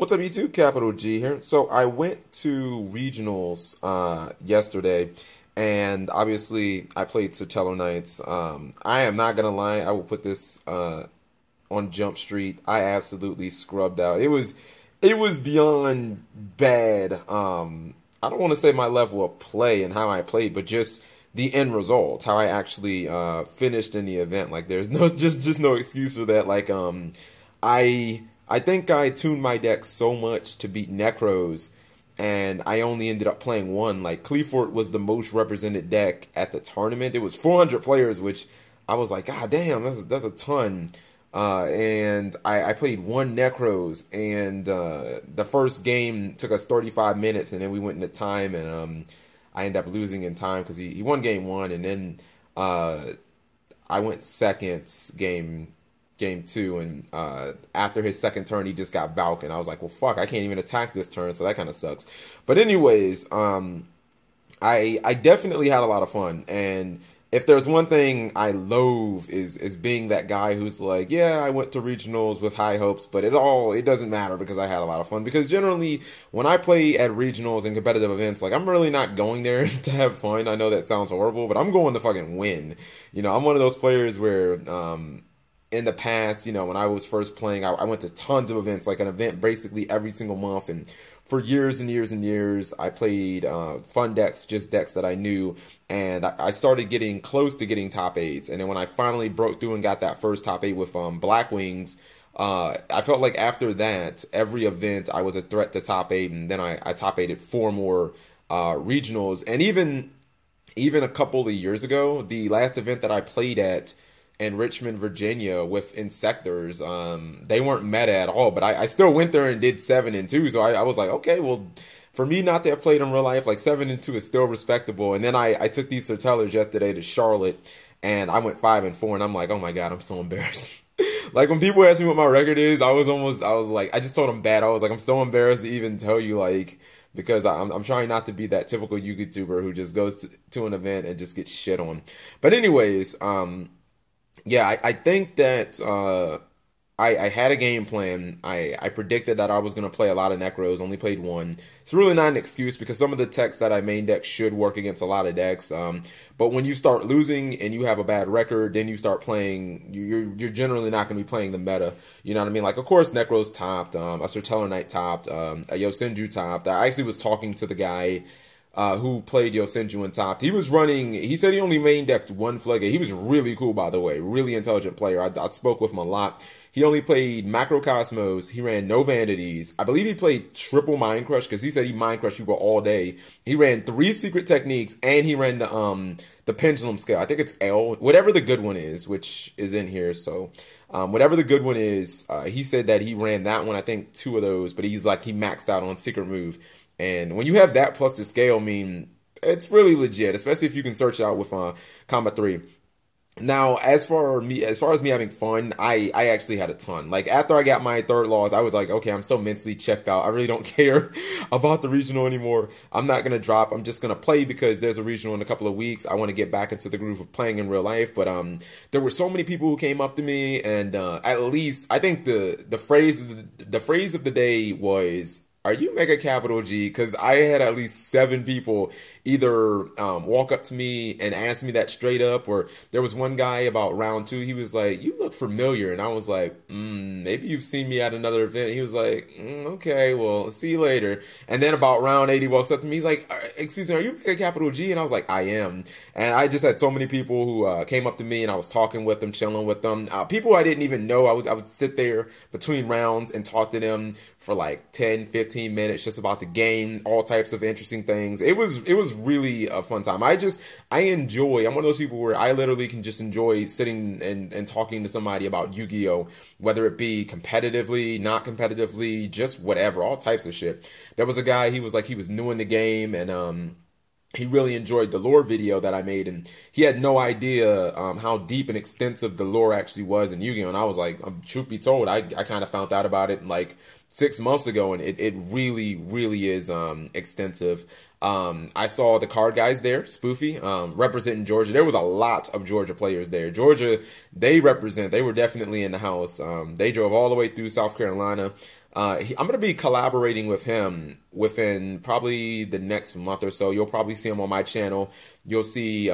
What's up, YouTube? Capital G here. So I went to regionals yesterday, and obviously I played Sotelo Knights. I am not gonna lie, I will put this on Jump Street. I absolutely scrubbed out. It was beyond bad. I don't want to say my level of play and how I played, but just the end result, how I actually finished in the event. Like there's no just no excuse for that. Like I think I tuned my deck so much to beat Necros, and I only ended up playing one. Like, Cleafort was the most represented deck at the tournament. It was 400 players, which I was like, God damn, that's a ton. And I played one Necros, and the first game took us 35 minutes, and then we went into time, and I ended up losing in time because he won game one, and then I went second game two, and after his second turn he just got Valk, and I was like, well, fuck, I can't even attack this turn, so that kind of sucks. But anyways, I definitely had a lot of fun, and if there's one thing I loathe is being that guy who's like, yeah, I went to regionals with high hopes, but it doesn't matter because I had a lot of fun. Because generally when I play at regionals and competitive events, like, I'm really not going there to have fun. I know that sounds horrible, but I'm going to fucking win. You know, I'm one of those players where in the past, you know, when I was first playing, I went to tons of events, like an event basically every single month, and for years and years and years, I played fun decks, just decks that I knew, and I started getting close to getting top 8s, and then when I finally broke through and got that first top 8 with Black Wings, I felt like after that, every event I was a threat to top 8, and then I top 8'd 4 more regionals, and even a couple of years ago, the last event that I played at in Richmond, Virginia with Insectors, they weren't meta at all, but I still went there and did 7-2, so I was like, okay, well, for me not to have played in real life, like 7-2 is still respectable. And then I took these Sotelers yesterday to Charlotte, and I went 5-4, and I'm like, oh my God, I'm so embarrassed. Like, when people ask me what my record is, I was like, I just told them bad. I was like, I'm so embarrassed to even tell you, like, because I'm trying not to be that typical YouTuber who just goes to an event and just gets shit on. But anyways, yeah, I think that I had a game plan. I predicted that I was going to play a lot of Necros, only played one. It's really not an excuse because some of the techs that I main deck should work against a lot of decks. But when you start losing and you have a bad record, then you start playing, you're generally not going to be playing the meta. You know what I mean? Like, of course, Necros topped, a Sotelo Knight topped, a Yosenju topped. I actually was talking to the guy who played Yosenju and topped. He was running, he said he only main decked one Floodgate. He was really cool, by the way. Really intelligent player. I spoke with him a lot. He only played Macrocosmos. He ran no Vanities. I believe he played triple Mind Crush because he said he Mind Crushed people all day. He ran 3 secret techniques, and he ran the Pendulum Scale. I think it's L, whatever the good one is, which is in here. So whatever the good one is, he said that he ran that one, I think 2 of those, but he's like, he maxed out on Secret Move. And when you have that plus the scale, I mean, it's really legit, especially if you can search out with Combat 3. Now, as far as me having fun, I actually had a ton. Like, after I got my 3rd loss, I was like, okay, I'm so mentally checked out. I really don't care about the regional anymore. I'm not going to drop. I'm just going to play because there's a regional in a couple of weeks. I want to get back into the groove of playing in real life. But there were so many people who came up to me, and at least I think the phrase of the day was, "Are you MegaCapitalG?" Because I had at least 7 people either walk up to me and ask me that straight up, or there was one guy about round 2, he was like, "You look familiar," and I was like, maybe you've seen me at another event. He was like, okay, well, see you later. And then about round 8, he walks up to me, he's like, "Excuse me, are you MegaCapitalG?" And I was like, I am. And I just had so many people who came up to me, and I was talking with them, chilling with them. People I didn't even know, I would sit there between rounds and talk to them for like 10, 15 minutes just about the game, all types of interesting things. It was really a fun time. I'm one of those people where I literally can just enjoy sitting and talking to somebody about Yu-Gi-Oh, whether it be competitively, not competitively, just whatever, all types of shit. There was a guy, he was new in the game, and he really enjoyed the lore video that I made, and he had no idea how deep and extensive the lore actually was in Yu-Gi-Oh! And I was like, truth be told, I kind of found out about it like 6 months ago, and it really, really is extensive. I saw the card guys there, Spoofy, representing Georgia. There was a lot of Georgia players there. Georgia, they were definitely in the house. They drove all the way through South Carolina. I'm going to be collaborating with him within probably the next month or so. You'll probably see him on my channel. You'll see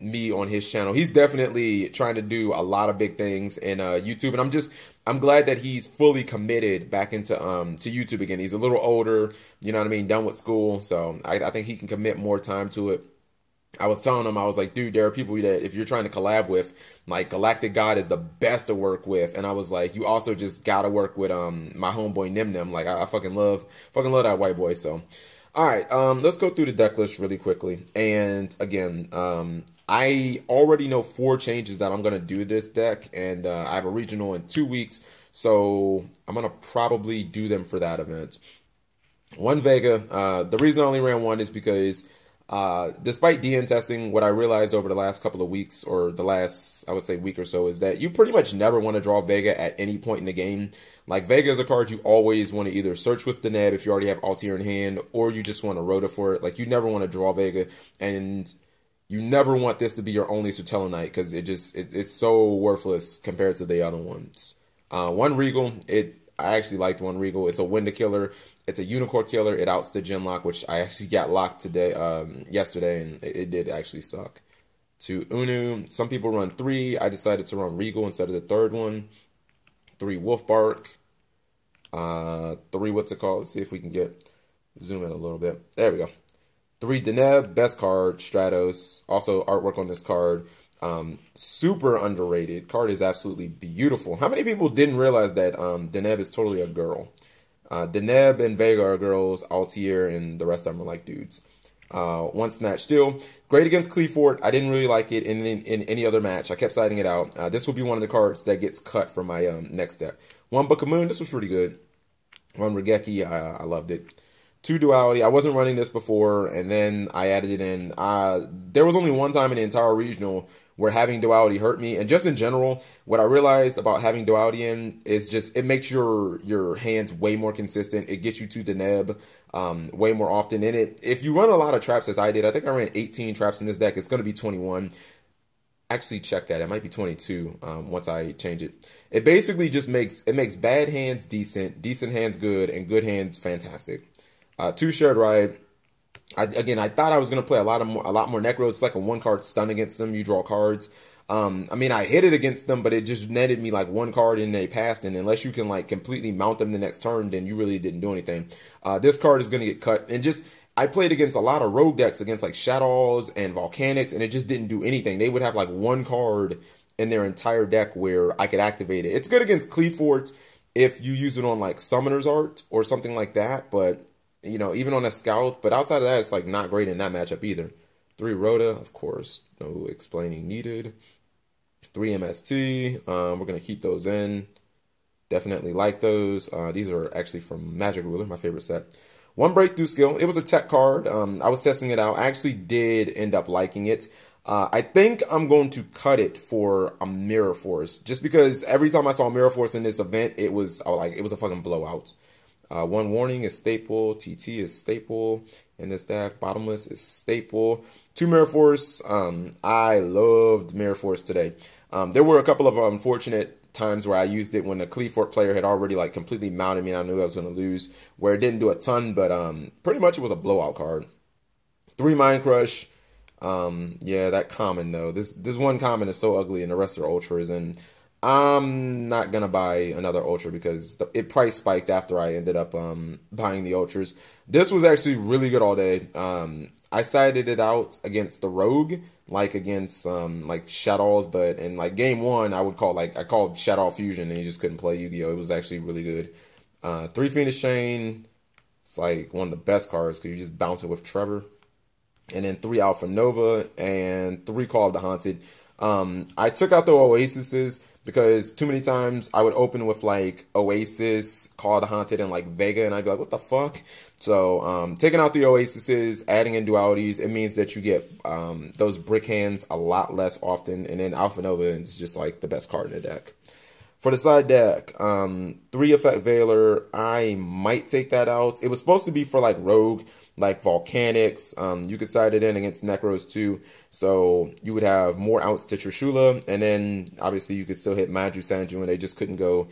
me on his channel. He's definitely trying to do a lot of big things in YouTube, and I'm glad that he's fully committed back into to YouTube again. He's a little older, you know what I mean, done with school, so I think he can commit more time to it. I was telling him, I was like, dude, there are people that if you're trying to collab with, like Galactic God is the best to work with. And I was like, you also just gotta work with my homeboy Nim Nim. Like I fucking love that white boy. So all right, let's go through the deck list really quickly. And again, I already know 4 changes that I'm gonna do to this deck, and I have a regional in 2 weeks, so I'm gonna probably do them for that event. One Vega. The reason I only ran one is because despite DN testing, what I realized over the last couple of weeks, or the last, I would say, week or so, is that you pretty much never want to draw Vega at any point in the game. Like, Vega is a card you always want to either search with the Neb if you already have Altair in hand, or you just want to Rhoda for it. Like, you never want to draw Vega, and you never want this to be your only Sutellanite, because it's so worthless compared to the other ones. One Regal, I actually liked One Regal. It's a Winda killer. It's a Unicorn killer. It outs the Genlock, which I actually got locked yesterday, and it did actually suck. To Unu, some people run 3. I decided to run Regal instead of the third one. 3 Wolfbark. 3 what's it called? Let's see if we can zoom in a little bit. There we go. 3 Deneb, best card, Stratos. Also artwork on this card. Super underrated. Card is absolutely beautiful. How many people didn't realize that Deneb is totally a girl? Deneb and Vega are girls, Altair and the rest of them are like dudes. 1 Snatch Steel. Great against Cleafort. I didn't really like it in any other match. I kept siding it out. This will be one of the cards that gets cut from my next deck. 1 Book of Moon. This was pretty good. 1 Regeki. I loved it. 2 Duality. I wasn't running this before, and then I added it in. There was only one time in the entire regional where having Duality hurt me, and just in general, what I realized about having Duality in is just it makes your hands way more consistent. It gets you to the Neb way more often. In it, if you run a lot of traps as I did, I think I ran 18 traps in this deck. It's going to be 21. Actually, check that. It might be 22 once I change it. It basically just makes bad hands decent, decent hands good, and good hands fantastic. 2 Shared Ride. I thought I was going to play a lot more Necros. It's like a 1-card stun against them. You draw cards. I mean, I hit it against them, but it just netted me like 1 card and they passed. And unless you can like completely mount them the next turn, then you really didn't do anything. This card is going to get cut. And I played against a lot of rogue decks against like Shadows and Volcanics, and it just didn't do anything. They would have like 1 card in their entire deck where I could activate it. It's good against Cleafort if you use it on like Summoner's Art or something like that, but you know, even on a Scout, but outside of that, it's like not great in that matchup either. 3 Rhoda, of course, no explaining needed. 3 MST, we're going to keep those in. Definitely like those. These are actually from Magic Ruler, my favorite set. 1 Breakthrough Skill. It was a tech card. I was testing it out. I actually did end up liking it. I think I'm going to cut it for a Mirror Force, just because every time I saw Mirror Force in this event, it was a fucking blowout. 1 Warning is staple. TT is staple in this deck. Bottomless is staple. 2 Mirror Force. I loved Mirror Force today. There were a couple of unfortunate times where I used it when the Cleafort player had already like completely mounted me and I knew I was going to lose, where it didn't do a ton, but pretty much it was a blowout card. 3 Mind Crush. Yeah, that common though. This 1 common is so ugly and the rest are ultras, and I'm not gonna buy another ultra because it price spiked after I ended up buying the ultras. This was actually really good all day. I sided it out against the rogue, like against like Shadows, but in like game 1 I called Shadow Fusion and he just couldn't play Yu-Gi-Oh! It was actually really good. 3 Phoenix Chain. It's like one of the best cards because you just bounce it with Trevor. And then 3 Alpha Nova and 3 Call of the Haunted. I took out the Oasises because too many times I would open with like Oasis, Call of the Haunted, and like Vega, and I'd be like, what the fuck? So taking out the Oasises, adding in dualities, it means that you get those brick hands a lot less often, and then Alpha Nova is just like the best card in the deck. For the side deck, 3 Effect Veiler, I might take that out. It was supposed to be for like Rogue, like Volcanics. You could side it in against Necros too. So you would have more outs to Trishula. And then obviously you could still hit Maju Sanju, and they just couldn't go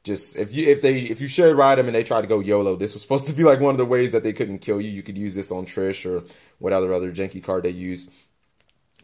just if you shared ride them and they tried to go YOLO, this was supposed to be like one of the ways that they couldn't kill you. You could use this on Trish or whatever other janky card they use.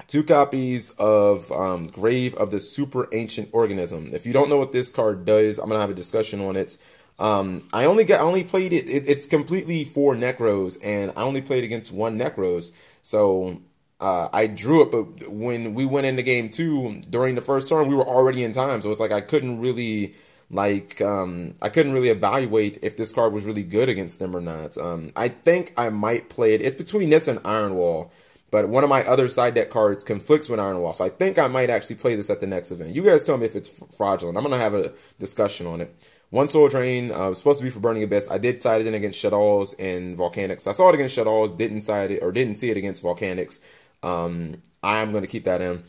2 copies of Grave of the Super Ancient Organism. If you don't know what this card does, I'm gonna have a discussion on it. I only played it. It's completely 4 Necros, and I only played against 1 Necros. So I drew it, but when we went into game 2 during the first turn, we were already in time. So it's like I couldn't really evaluate if this card was really good against them or not. I think I might play it. It's between this and Iron Wall. But one of my other side deck cards conflicts with Iron Wall. So I think I might actually play this at the next event. You guys tell me if it's fraudulent. I'm going to have a discussion on it. 1 Soul Drain was supposed to be for Burning Abyss. I did side it in against Shaddolls and Volcanics. I saw it against Shaddolls, didn't see it against Volcanics. I'm going to keep that in.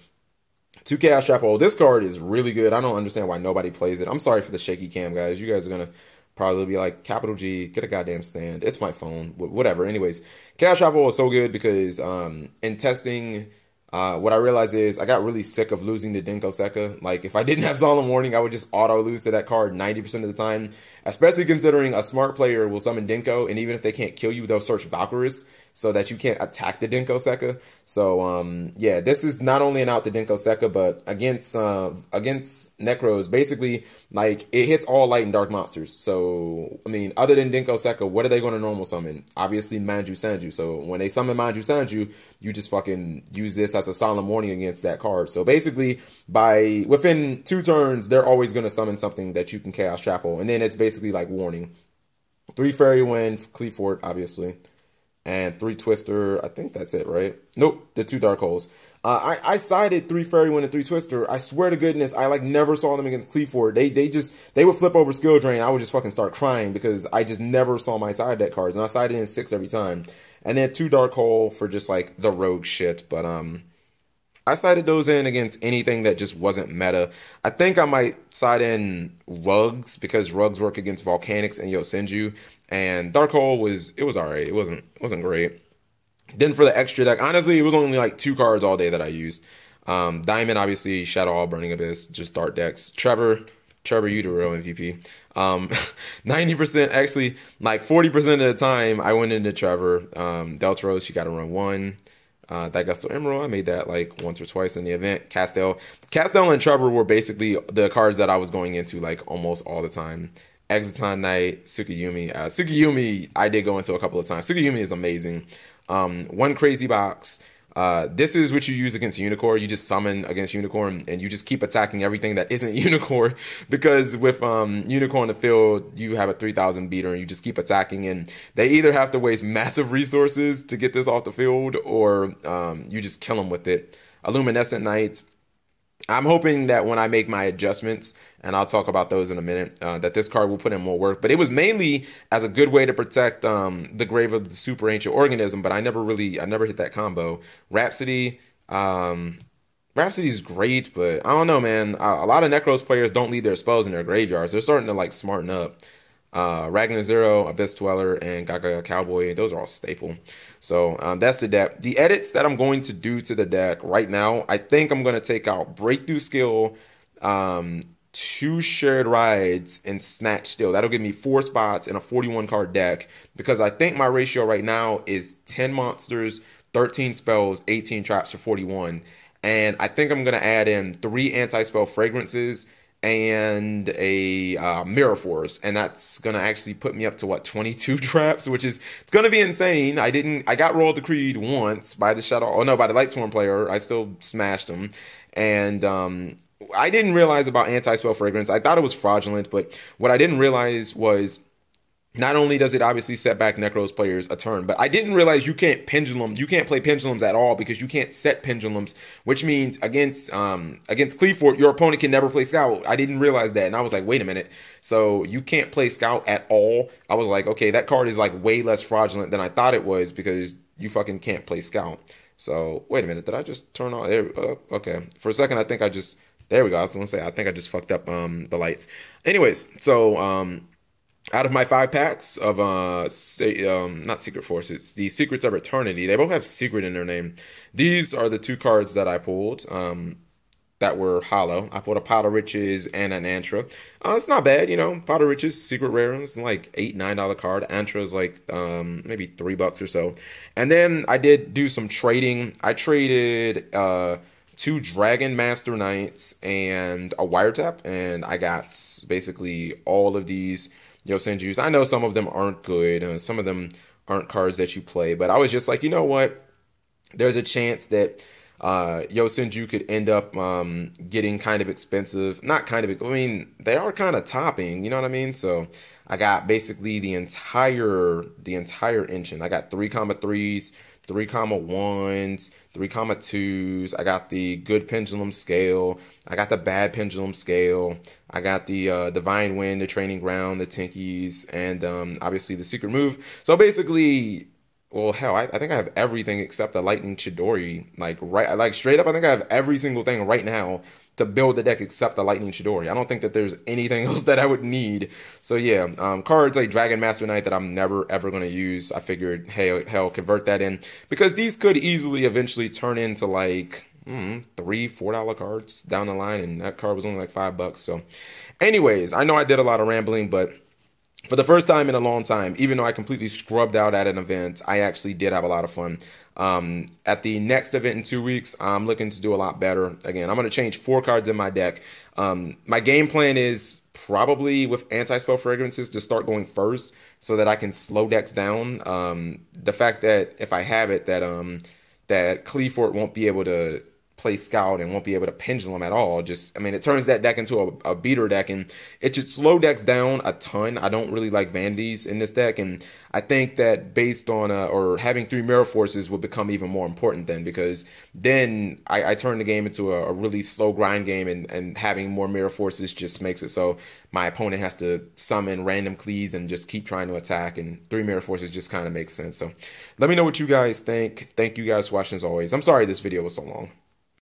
2 Chaos Trap Hole. This card is really good. I don't understand why nobody plays it. I'm sorry for the shaky cam, guys. You guys are going to probably be like, Capital G, get a goddamn stand. It's my phone. Whatever. Anyways, Chaos Trap Hole is so good because in testing, what I realized is I got really sick of losing to Dinko Sekka. Like, if I didn't have Solemn Warning, I would just auto lose to that card 90% of the time. Especially considering a smart player will summon Dinko, and even if they can't kill you, they'll search Valkyries so that you can't attack the Dinko Sekka. So, yeah, this is not only an out to Dinko Sekka, but against Necros, basically, like, it hits all light and dark monsters. So, I mean, other than Dinko Sekka, what are they going to normal summon? Obviously, Manju Sanju. So, when they summon Manju Sanju, you just fucking use this as a Solemn Warning against that card. So, basically, within 2 turns, they're always going to summon something that you can Chaos Trap Hole. And then it's basically like warning. 3 Fairy Wind, Cleafort, obviously. And 3 Twister. I think that's it, right? Nope, the 2 Dark Holes. I sided 3 Fairy Wind and 3 Twister. I swear to goodness, I like never saw them against Cleafort. They would flip over Skill Drain. I would just fucking start crying because I just never saw my side deck cards. And I sided in 6 every time. And then 2 Dark Hole for just like the rogue shit. But I sided those in against anything that just wasn't meta. I think I might side in Rugs because Rugs work against Volcanics and Yosenju. And Dark Hole was alright. It wasn't great. Then for the extra deck, honestly, it was only like 2 cards all day that I used. Diamond, obviously, Shadow, Burning Abyss, just Dart decks. Trevor, you the real MVP. 90%, actually, like 40% of the time, I went into Trevor. Deltros, you got to run 1. Daigusto Emerald, I made that like once or twice in the event. Castel and Trevor were basically the cards that I was going into like almost all the time. Exiton Knight, Tsukiyumi. Tsukiyumi, I did go into a couple of times. Tsukiyumi is amazing. 1 Crazy Box. This is what you use against Unicorn. You just summon against Unicorn, and you just keep attacking everything that isn't Unicorn. Because with Unicorn in the field, you have a 3000 beater, and you just keep attacking. And they either have to waste massive resources to get this off the field, or you just kill them with it. Illuminescent Knight. I'm hoping that when I make my adjustments, and I'll talk about those in a minute, that this card will put in more work. But it was mainly as a good way to protect the Grave of the Super Ancient Organism, but I never hit that combo. Rhapsody, Rhapsody's great, but I don't know, man. A lot of Necros players don't leave their spells in their graveyards. They're starting to like smarten up. Ragnar Zero, Abyss Dweller, and Gaga Cowboy, those are all staple. So that's the deck. The edits that I'm going to do to the deck right now, I think I'm going to take out Breakthrough Skill, 2 Shared Rides, and Snatch Steal. That'll give me 4 spots in a 41 card deck, because I think my ratio right now is 10 monsters, 13 spells, 18 traps for 41. And I think I'm going to add in 3 anti-spell fragrances and a Mirror Force, and that's gonna actually put me up to what, 22 traps, which is, it's gonna be insane. I got Royal Decreed once by the by the Lightsworn player. I still smashed him, and I didn't realize about anti-spell fragrance. I thought it was fraudulent, but what I didn't realize was, not only does it obviously set back Necros players a turn, but I didn't realize you can't play pendulums at all, because you can't set pendulums, which means against Cleafort, your opponent can never play Scout. I didn't realize that, and I was like, wait a minute. So you can't play Scout at all? I was like, okay, that card is like way less fraudulent than I thought it was, because you fucking can't play Scout. So wait a minute, did I just turn on there? Okay, for a second I think I just, there we go. I was gonna say, I think I just fucked up the lights. Anyways, so out of my 5 packs of not Secret Forces, the Secrets of Eternity, they both have secret in their name. These are the 2 cards that I pulled. that were hollow. I pulled a Pot of Riches and an Antra. It's not bad, you know. Pot of Riches, secret rare, it's like $8, $9 card. Antra is like maybe $3 or so. And then I did do some trading. I traded 2 Dragon Master Knights and a Wiretap, and I got basically all of these Yosenjus. I know some of them aren't good. Some of them aren't cards that you play, but I was just like, you know what? There's a chance that Yosenju could end up getting kind of expensive. Not kind of, I mean, they are kind of topping, you know what I mean? So I got basically the entire engine. I got 3,3s, 3,1s, 3,2s. I got the good pendulum scale. I got the bad pendulum scale. I got the Divine Wind, the Training Ground, the Tinkies, and obviously the secret move. So basically, well, hell, I think I have everything except the Lightning Chidori. Like straight up, I think I have every single thing right now to build the deck except the Lightning Chidori. I don't think that there's anything else that I would need. So yeah, cards like Dragon Master Knight that I'm never ever going to use. I figured, hey, hell, convert that in, because these could easily eventually turn into like $3, $4 cards down the line, and that card was only like $5. So anyways, I know I did a lot of rambling, but for the first time in a long time, even though I completely scrubbed out at an event, I actually did have a lot of fun. At the next event in 2 weeks, I'm looking to do a lot better. Again, I'm going to change 4 cards in my deck. My game plan is probably with Anti-Spell Fragrances to start going first so that I can slow decks down. The fact that if I have it, that Cleafort won't be able to play Scout and won't be able to Pendulum at all. Just, I mean, it turns that deck into a beater deck, and it should slow decks down a ton. I don't really like Vandies in this deck, and I think that based on or having 3 Mirror Forces would become even more important then, because then I turn the game into a really slow grind game, and having more Mirror Forces just makes it so my opponent has to summon random Cleaves and just keep trying to attack, and 3 Mirror Forces just kind of makes sense. So let me know what you guys think. Thank you guys for watching as always. I'm sorry this video was so long.